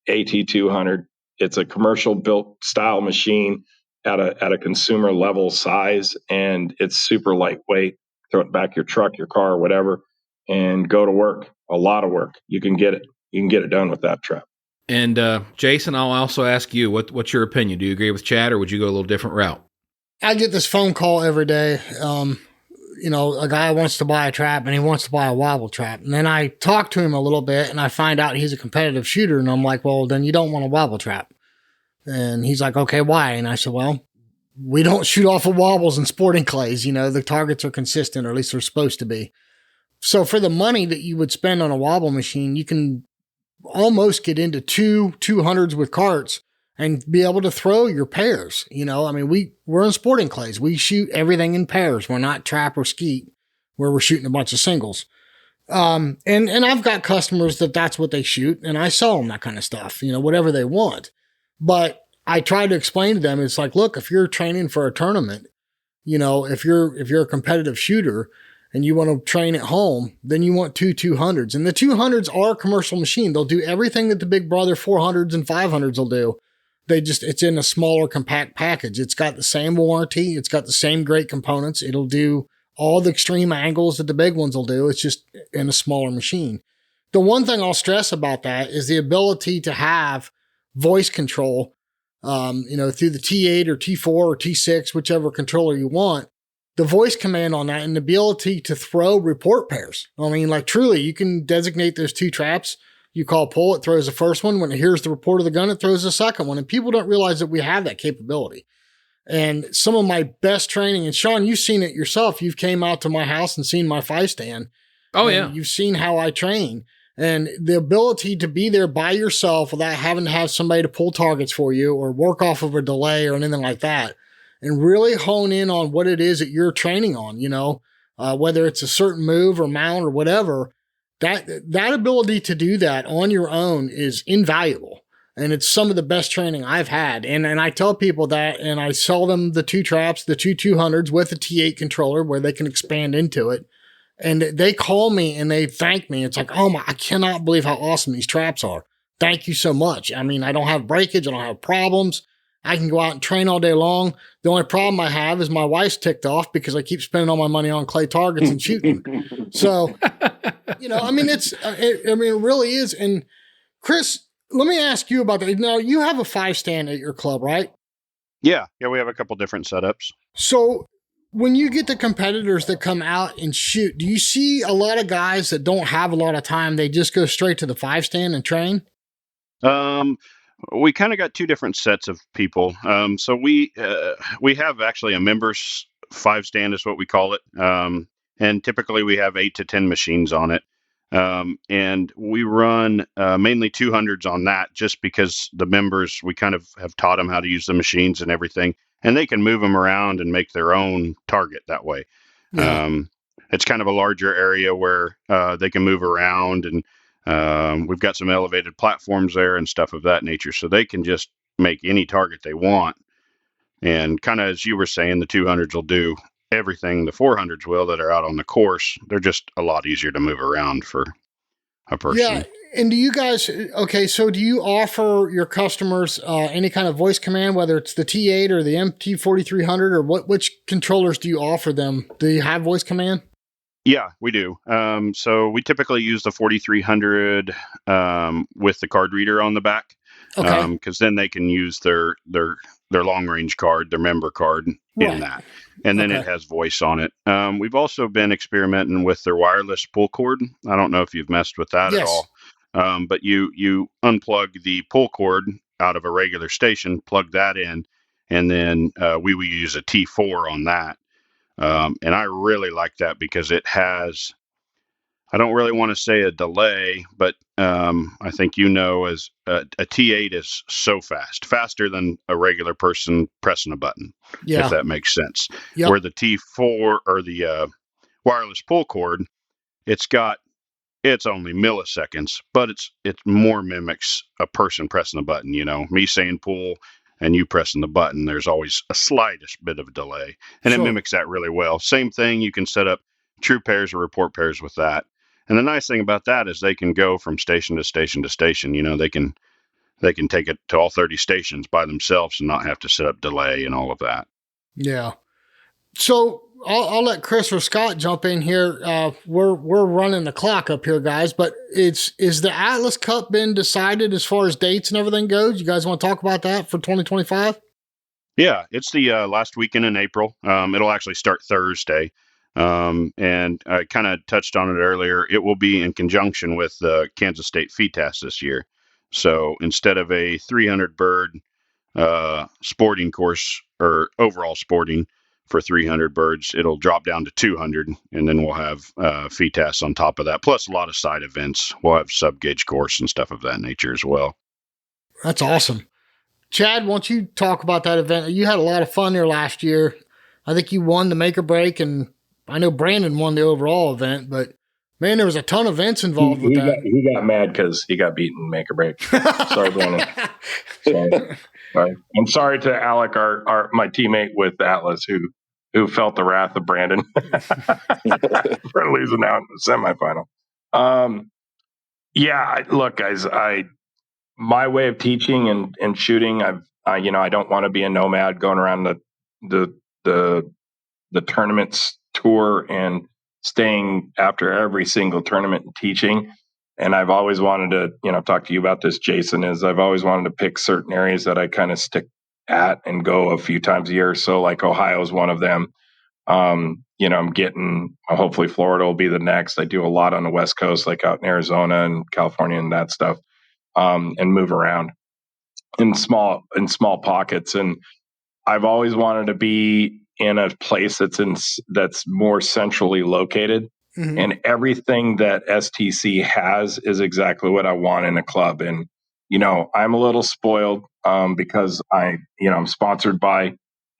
AT200. It's a commercial built style machine at a consumer level size, and it's super lightweight. Throw it back your truck, your car, whatever, and go to work. A lot of work. You can get it done with that trap. And Jason, I'll also ask you, what's your opinion? Do you agree with Chad, or would you go a little different route? I get this phone call every day. A guy wants to buy a trap, and he wants to buy a wobble trap. And then I talk to him a little bit, and I find out he's a competitive shooter. And I'm like, well, then you don't want a wobble trap. And he's like, okay, why? And I said, well, we don't shoot off of wobbles and sporting clays. The targets are consistent, or at least they're supposed to be. So for the money that you would spend on a wobble machine, you can almost get into 200s with carts and be able to throw your pairs. We're in sporting clays. We shoot everything in pairs. We're not trap or skeet where we're shooting a bunch of singles. And I've got customers that's what they shoot, and I sell them that kind of stuff, whatever they want. But I try to explain to them, it's like, look, if you're training for a tournament, if you're a competitive shooter and you want to train at home, then you want 2 200s. And the 200s are a commercial machine. They'll do everything that the big brother 400s and 500s will do. It's in a smaller, compact package. It's got the same warranty. It's got the same great components. It'll do all the extreme angles that the big ones will do. It's just in a smaller machine. The one thing I'll stress about that is the ability to have voice control, through the T8 or T4 or T6, whichever controller you want, the voice command on that, and the ability to throw report pairs. Truly, you can designate those 2 traps. You call pull, it throws the first one. When it hears the report of the gun, it throws the second one. And people don't realize that we have that capability. And some of my best training, and Sean, you've seen it yourself. You've came out to my house and seen my 5-stand. Oh, yeah. You've seen how I train. And the ability to be there by yourself without having to have somebody to pull targets for you or work off of a delay or anything like that, and really hone in on what it is that you're training on, whether it's a certain move or mount or whatever, that ability to do that on your own is invaluable. And it's some of the best training I've had. And I tell people that, and I sell them the 2 traps, the 200s with a T8 controller where they can expand into it. And they call me and they thank me. It's like, oh I cannot believe how awesome these traps are. Thank you so much. I mean, I don't have breakage. I don't have problems. I can go out and train all day long. The only problem I have is my wife's ticked off because I keep spending all my money on clay targets and shooting. So, I mean, it really is. And Chris, let me ask you about that. Now, you have a 5-stand at your club, right? Yeah, we have a couple different setups. So when you get the competitors that come out and shoot, do you see a lot of guys that don't have a lot of time? They just go straight to the 5-stand and train? We kind of got 2 different sets of people. So we have actually a members 5-stand is what we call it. And typically we have 8 to 10 machines on it. And we run mainly 200s on that just because the members, we kind of have taught them how to use the machines and everything, and they can move them around and make their own target that way. Yeah. It's kind of a larger area where they can move around, and we've got some elevated platforms there and stuff of that nature, so they can just make any target they want. And kind of as you were saying, the 200s will do everything the 400s will that are out on the course. They're just a lot easier to move around for a person. Yeah. And do you guys, so do you offer your customers any kind of voice command, whether it's the T8 or the MT4300, or which controllers do you offer them? Do you have voice command? Yeah, we do. So we typically use the 4300 with the card reader on the back. Okay. Because then they can use their long range card, their member card in that. And then it has voice on it. We've also been experimenting with their wireless pull cord. I don't know if you've messed with that at all. But you unplug the pull cord out of a regular station, plug that in, and then we will use a T4 on that. And I really like that because it has, I don't really want to say a delay, but I think as a T8 is so fast, faster than a regular person pressing a button, if that makes sense. Yep. Where the T4 or the wireless pull cord, it's only milliseconds, but it more mimics a person pressing a button. Me saying pull and you pressing the button, there's always a slightest bit of a delay, and it mimics that really well. Same thing, you can set up true pairs or report pairs with that. And the nice thing about that is they can go from station to station to station. They can take it to all 30 stations by themselves and not have to set up delay and all of that. Yeah. So I'll let Chris or Scott jump in here. We're running the clock up here, guys. But is the Atlas Cup been decided as far as dates and everything goes? You guys want to talk about that for 2025? Yeah, it's the last weekend in April. It'll actually start Thursday. And I kind of touched on it earlier. It will be in conjunction with the Kansas State FITASC this year. So instead of a 300 bird sporting course or overall sporting for 300 birds, it'll drop down to 200, and then we'll have FITASC on top of that, plus a lot of side events. We'll have sub-gauge course and stuff of that nature as well. That's awesome. Chad, why don't you talk about that event? You had a lot of fun there last year. I think you won the make or break, and I know Brandon won the overall event, but man, there was a ton of events involved with that. He got mad because he got beaten make or break. Sorry, Brandon. Sorry. I'm sorry to Alec, my teammate with Atlas, who felt the wrath of Brandon for losing out in the semifinal. Look, guys, my way of teaching and shooting, I don't want to be a nomad going around the tournaments tour and staying after every single tournament and teaching. And I've always wanted to, talk to you about this, Jason, I've always wanted to pick certain areas that I kind of stick at and go a few times a year. So like Ohio is one of them. I'm getting, hopefully Florida will be the next. I do a lot on the West Coast, like out in Arizona and California and that stuff, and move around in small pockets. And I've always wanted to be in a place that's more centrally located. Mm-hmm. And everything that STC has is exactly what I want in a club. And, I'm a little spoiled because I'm sponsored by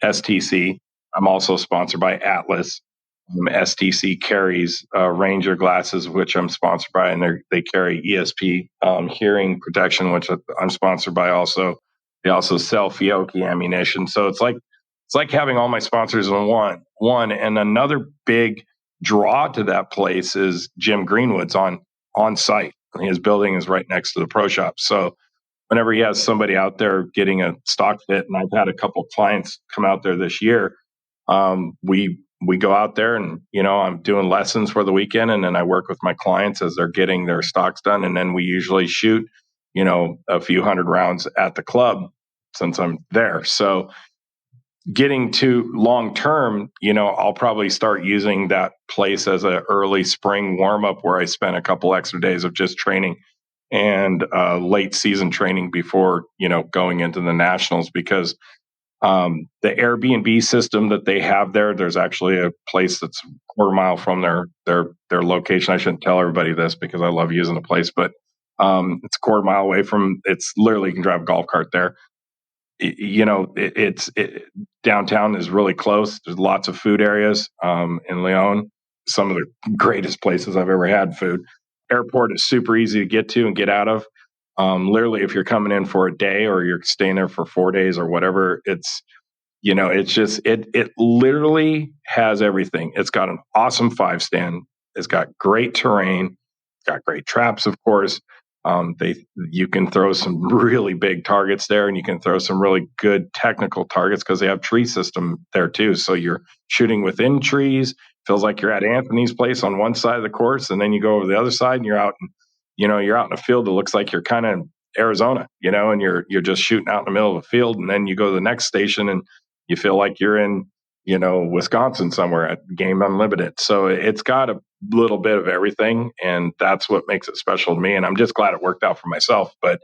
STC. I'm also sponsored by Atlas. STC carries Ranger glasses, which I'm sponsored by, and they carry ESP hearing protection, which I'm sponsored by also. They also sell Fiocchi ammunition. So it's like having all my sponsors in one. And another big draw to that place is Jim Greenwood's on site. His building is right next to the pro shop. So whenever he has somebody out there getting a stock fit, and I've had a couple of clients come out there this year, we go out there and, I'm doing lessons for the weekend, and then I work with my clients as they're getting their stocks done. And then we usually shoot, a few hundred rounds at the club since I'm there. So getting to long term, I'll probably start using that place as an early spring warm up where I spend a couple extra days of just training and late season training before, going into the nationals, because the Airbnb system that they have there's actually a place that's a quarter mile from their location. I shouldn't tell everybody this because I love using the place, but it's a quarter mile away from, it's literally, you can drive a golf cart there. Downtown is really close. There's lots of food areas in Leon, some of the greatest places I've ever had food. Airport is super easy to get to and get out of. Literally, if you're coming in for a day or you're staying there for 4 days or whatever, it's just, it literally has everything. It's got an awesome 5-stand. It's got great terrain. It's got great traps, of course. You can throw some really big targets there, and you can throw some really good technical targets because they have tree system there too. So you're shooting within trees. Feels like you're at Anthony's place on one side of the course, and then you go over the other side, and you're out in a field that looks like you're kind of Arizona, and you're just shooting out in the middle of a field, and then you go to the next station and you feel like you're in, Wisconsin somewhere at Game Unlimited. So it's got a little bit of everything, and that's what makes it special to me. And I'm just glad it worked out for myself, but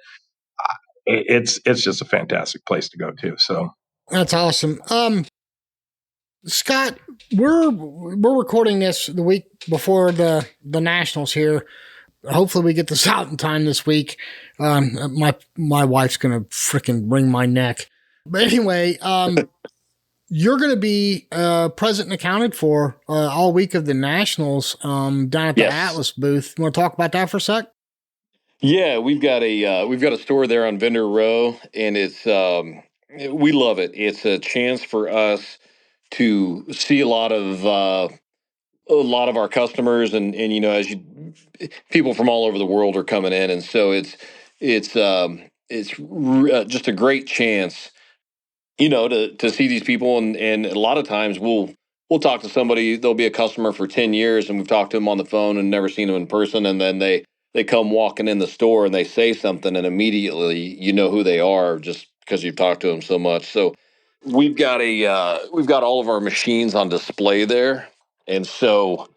it's just a fantastic place to go to. So that's awesome. Scott, we're recording this the week before the Nationals here. Hopefully we get this out in time this week. My wife's going to freaking wring my neck. But anyway, you're going to be present and accounted for all week of the Nationals down at the Atlas booth. You want to talk about that for a sec? Yeah, we've got a store there on Vendor Row, and it's we love it. It's a chance for us to see a lot of our customers, and people from all over the world are coming in, and so it's just a great chance, to see these people, and a lot of times we'll talk to somebody. They'll be a customer for 10 years, and we've talked to them on the phone and never seen them in person, and then they come walking in the store and they say something, and immediately you know who they are just because you've talked to them so much. So we've got all of our machines on display there, and so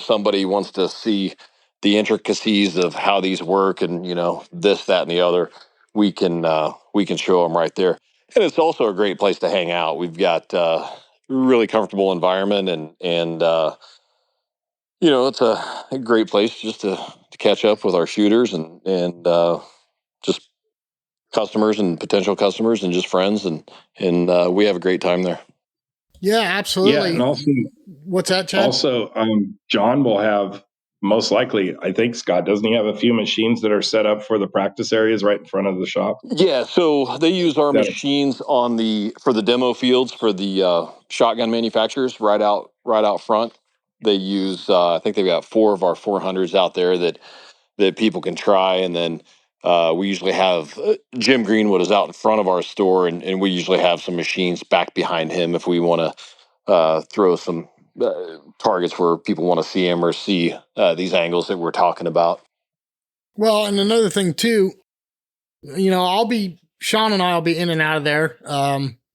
somebody wants to see the intricacies of how these work, and this, that, and the other, we can show them right there. And it's also a great place to hang out. We've got a really comfortable environment, and it's a great place just to catch up with our shooters and just customers and potential customers and just friends, and we have a great time there. Yeah, absolutely. Yeah, and also, what's that, Chad? Also, John will have, most likely, I think, Scott, doesn't he have a few machines that are set up for the practice areas right in front of the shop? Yeah, so they use our machines for the demo fields for the shotgun manufacturers right out front. They use, I think they've got 4 of our 400s out there that people can try, and then we usually have Jim Greenwood is out in front of our store, and we usually have some machines back behind him if we want to throw some targets where people want to see him or see these angles that we're talking about. Well, and another thing too, Sean and I will be in and out of there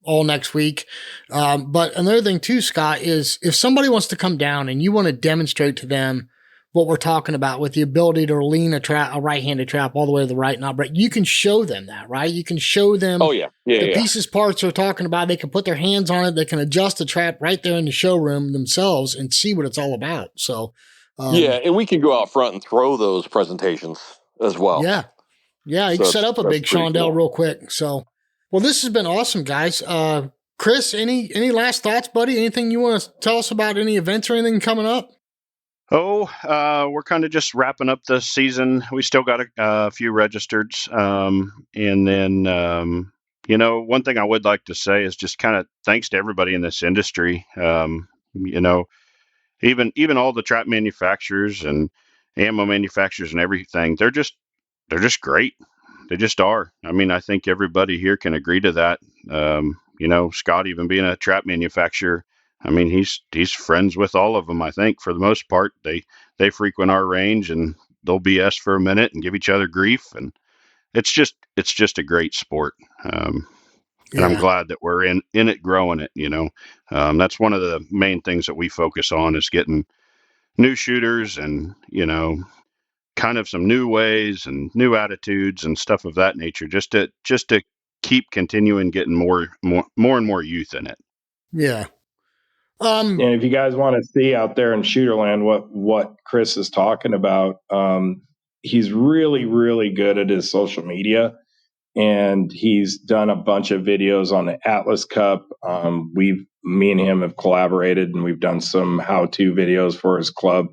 all next week. But another thing too, Scott, is if somebody wants to come down and you want to demonstrate to them what we're talking about with the ability to lean a right-handed trap all the way to the right knob, right? You can show them that, right? You can show them pieces, parts they're talking about. They can put their hands on it. They can adjust the trap right there in the showroom themselves and see what it's all about. So, and we can go out front and throw those presentations as well. Yeah. Yeah. You can set up a big Shondell real quick. So, well, this has been awesome, guys. Chris, any last thoughts, buddy? Anything you want to tell us about any events or anything coming up? We're kind of just wrapping up the season. We still got a few registereds. And then, one thing I would like to say is just kind of thanks to everybody in this industry. Even all the trap manufacturers and ammo manufacturers and everything, they're just great. They just are. I mean, I think everybody here can agree to that. Scott, even being a trap manufacturer, I mean, he's friends with all of them. I think for the most part, they frequent our range and they'll BS for a minute and give each other grief, and it's just a great sport. And I'm glad that we're in it, growing it. That's one of the main things that we focus on is getting new shooters and kind of some new ways and new attitudes and stuff of that nature, just to keep continuing getting more and more youth in it. Yeah. And if you guys want to see out there in Shooterland what Chris is talking about, he's really, really good at his social media, and he's done a bunch of videos on the Atlas Cup. Me and him have collaborated, and we've done some how-to videos for his club,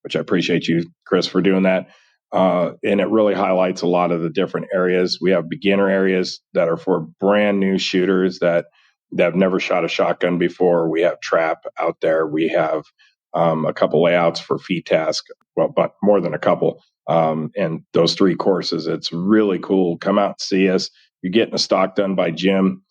which I appreciate you, Chris, for doing that. And it really highlights a lot of the different areas. We have beginner areas that are for brand new shooters that have never shot a shotgun before. We have trap out there. We have a couple layouts for FITASC, but more than a couple. And those 3 courses, it's really cool. Come out and see us. You're getting a stock done by Jim.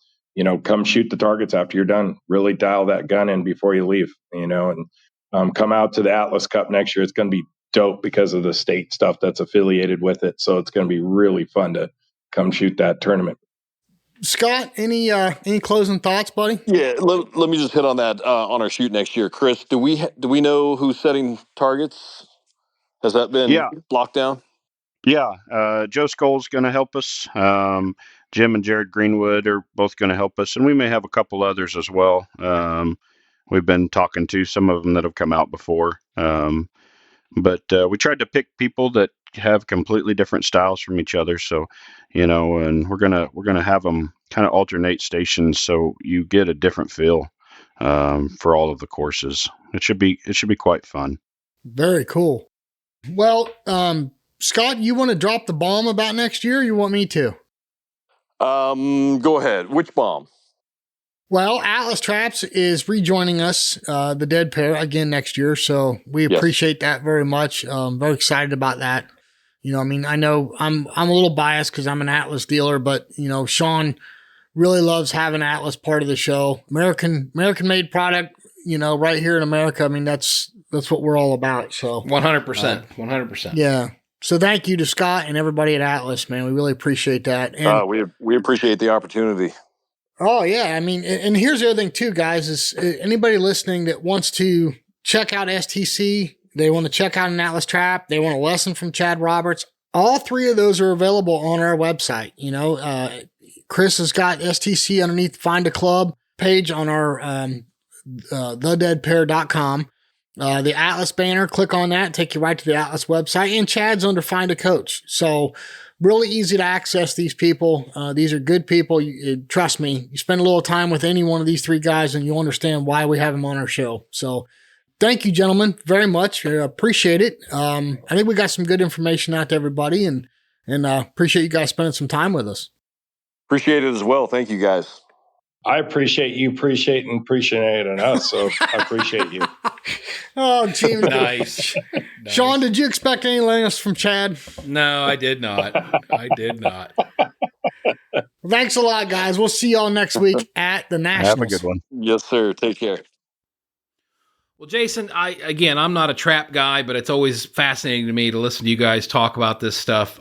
Come shoot the targets after you're done. Really dial that gun in before you leave, and come out to the Atlas Cup next year. It's going to be dope because of the state stuff that's affiliated with it. So it's going to be really fun to come shoot that tournament. Scott, any closing thoughts, buddy? Yeah, let me just hit on that on our shoot next year. Chris, do we know who's setting targets? Has that been locked down? Yeah, Joe Skoll's going to help us. Jim and Jared Greenwood are both going to help us, and we may have a couple others as well. We've been talking to some of them that have come out before. But we tried to pick people that have completely different styles from each other. So, and we're gonna have them kind of alternate stations, so you get a different feel for all of the courses. It should be quite fun. Very cool. Well, Scott, you want to drop the bomb about next year? Or you want me to? Go ahead. Which bomb? Well, Atlas Traps is rejoining us, the Dead Pair, again next year. So we appreciate that very much. Very excited about that. I know I'm a little biased because I'm an Atlas dealer, but Sean really loves having Atlas part of the show. American made product, right here in America. I mean, that's what we're all about. So 100%, 100%. Yeah. So thank you to Scott and everybody at Atlas, man. We really appreciate that. And we appreciate the opportunity. Oh, yeah. I mean, and here's the other thing, too, guys, is anybody listening that wants to check out STC, they want to check out an Atlas Trap, they want a lesson from Chad Roberts, all 3 of those are available on our website. Chris has got STC underneath Find a Club page on our thedeadpair.com. The Atlas banner, click on that, take you right to the Atlas website, and Chad's under Find a Coach. So really easy to access these people. These are good people. Trust me, you spend a little time with any one of these 3 guys and you'll understand why we have them on our show. So thank you, gentlemen, very much. I appreciate it. I think we got some good information out to everybody, and appreciate you guys spending some time with us. Appreciate it as well. Thank you, guys. I appreciate you appreciating us, so I appreciate you. Oh, gee. Nice. Sean, did you expect anything else from Chad? No, I did not. Thanks a lot, guys. We'll see y'all next week at the Nationals. Have a good one. Yes, sir. Take care. Well, Jason, I'm not a trap guy, but it's always fascinating to me to listen to you guys talk about this stuff.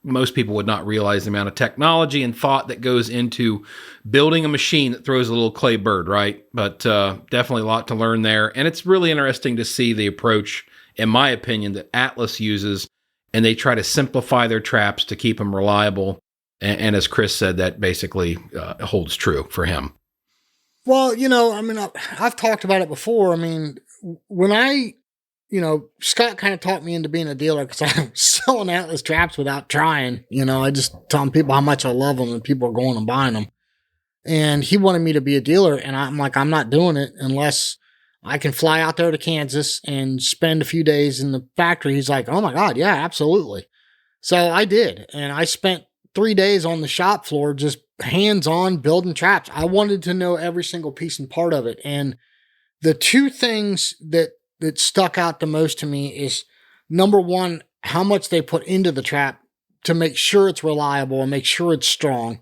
Most people would not realize the amount of technology and thought that goes into building a machine that throws a little clay bird, right? But definitely a lot to learn there. And it's really interesting to see the approach, in my opinion, that Atlas uses, and they try to simplify their traps to keep them reliable. And as Chris said, that basically holds true for him. Well, I've talked about it before. I mean, when Scott kind of taught me into being a dealer because I'm selling Atlas traps without trying. I just telling people how much I love them and people are going and buying them. And he wanted me to be a dealer. And I'm like, I'm not doing it unless I can fly out there to Kansas and spend a few days in the factory. He's like, oh my God, yeah, absolutely. So I did. And I spent 3 days on the shop floor, just hands-on building traps. I wanted to know every single piece and part of it. And the two things that stuck out the most to me is, number one, how much they put into the trap to make sure it's reliable and make sure it's strong.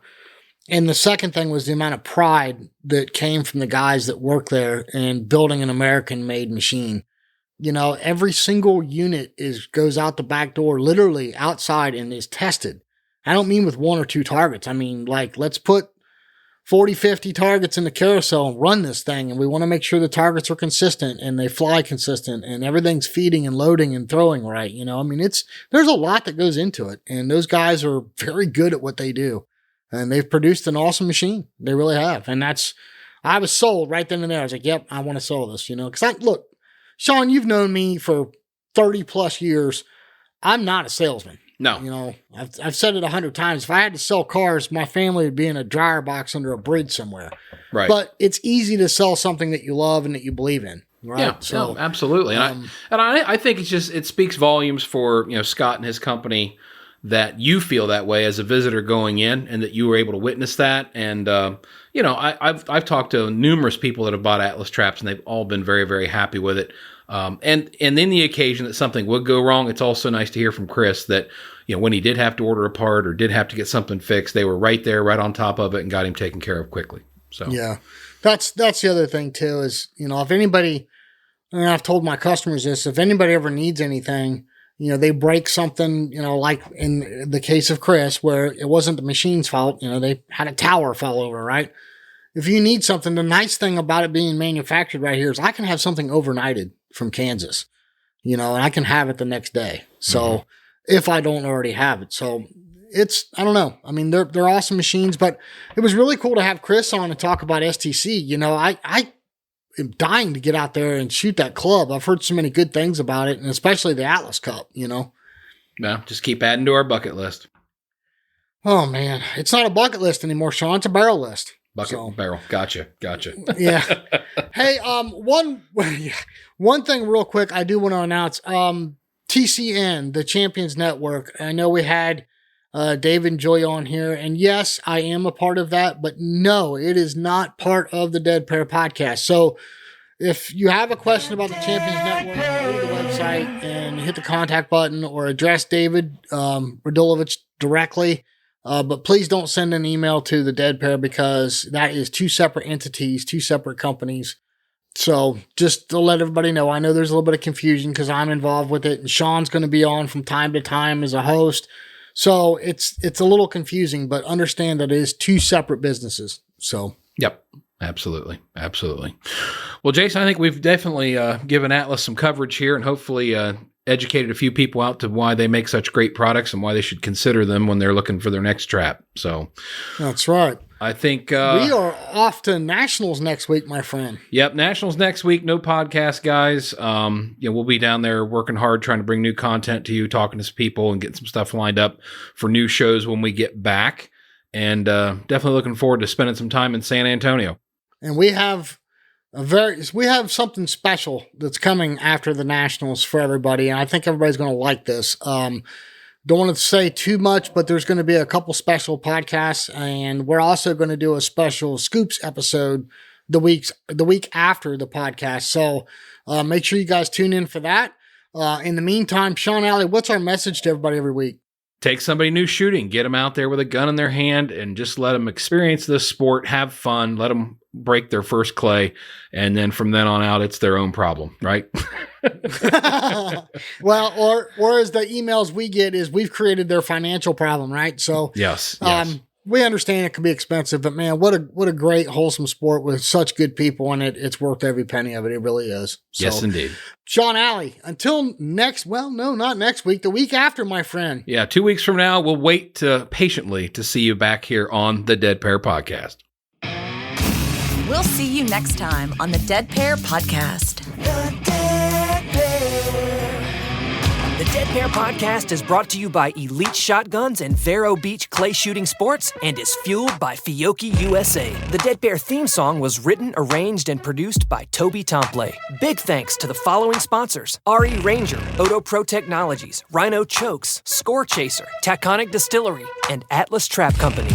And the second thing was the amount of pride that came from the guys that work there in building an American-made machine. You know, every single unit goes out the back door, literally outside, and is tested. I don't mean with 1 or 2 targets. I mean, like, let's put 40, 50 targets in the carousel and run this thing. And we want to make sure the targets are consistent and they fly consistent and everything's feeding and loading and throwing right. You know, I mean, there's a lot that goes into it. And those guys are very good at what they do. And they've produced an awesome machine. They really have. And I was sold right then and there. I was like, yep, I want to sell this, you know, because look, Sean, you've known me for 30 plus years. I'm not a salesman. No. You know, I've said it 100 times. If I had to sell cars, my family would be in a dryer box under a bridge somewhere. Right. But it's easy to sell something that you love and that you believe in. Right. Yeah, so, no, absolutely. And I think it speaks volumes for, you know, Scott and his company that you feel that way as a visitor going in and that you were able to witness that. And, you know, I've talked to numerous people that have bought Atlas traps and they've all been very, very happy with it. And in the occasion that something would go wrong, it's also nice to hear from Chris that, you know, when he did have to order a part or did have to get something fixed, they were right there, right on top of it and got him taken care of quickly. So, yeah, that's the other thing too, is, you know, if anybody, and I've told my customers this, if anybody ever needs anything, you know, they break something, you know, like in the case of Chris, where it wasn't the machine's fault, you know, they had a tower fall over, right? If you need something, the nice thing about it being manufactured right here is I can have something overnighted from Kansas, you know, and I can have it the next day. So if I don't already have it. So I don't know. I mean, they're awesome machines, but it was really cool to have Chris on and talk about STC. You know, I am dying to get out there and shoot that club. I've heard so many good things about it, and especially the Atlas Cup, you know. No, just keep adding to our bucket list. Oh man, it's not a bucket list anymore, Sean. It's a barrel list. Barrel. Gotcha. Yeah. Hey, one thing real quick I do want to announce. TCN, the Champions Network. I know we had David and Joy on here, and yes, I am a part of that, but no, it is not part of the Dead Pair podcast. So if you have a question about the Champions Network, go to the website and hit the contact button or address David Radulovich directly. But please don't send an email to the Dead Pair because that is 2 separate entities, 2 separate companies. So just to let everybody know, I know there's a little bit of confusion because I'm involved with it and Sean's going to be on from time to time as a host. So it's a little confusing, but understand that it is 2 separate businesses. So, yep, absolutely. Well, Jason, I think we've definitely given Atlas some coverage here and hopefully educated a few people out to why they make such great products and why they should consider them when they're looking for their next trap. So that's right. I think we are off to Nationals next week, my friend. Yep, Nationals next week. No podcast, guys. We'll be down there working hard, trying to bring new content to you, talking to some people, and getting some stuff lined up for new shows when we get back. And definitely looking forward to spending some time in San Antonio. And we have something special that's coming after the Nationals for everybody, and I think everybody's going to like this. Don't want to say too much, but there's going to be a couple special podcasts, and we're also going to do a special Scoops episode the week after the podcast. So make sure you guys tune in for that. In the meantime, Sean Alley, what's our message to everybody every week? Take somebody new shooting, get them out there with a gun in their hand, and just let them experience this sport, have fun, let them break their first clay, and then from then on out, it's their own problem, right? Well, or as the emails we get is we've created their financial problem, right? So yes. We understand it can be expensive, but man, what a great wholesome sport with such good people in it. It's worth every penny of it. It really is. So, yes, indeed. Sean Alley, until not next week, the week after, my friend. Yeah, 2 weeks from now, we'll wait patiently to see you back here on the Dead Pair Podcast. We'll see you next time on the Dead Pair Podcast. The Dead Bear Podcast is brought to you by Elite Shotguns and Vero Beach Clay Shooting Sports and is fueled by Fiocchi USA. The Dead Bear theme song was written, arranged, and produced by Toby Tomplay. Big thanks to the following sponsors: RE Ranger, Odo Pro Technologies, Rhino Chokes, Score Chaser, Taconic Distillery, and Atlas Trap Company.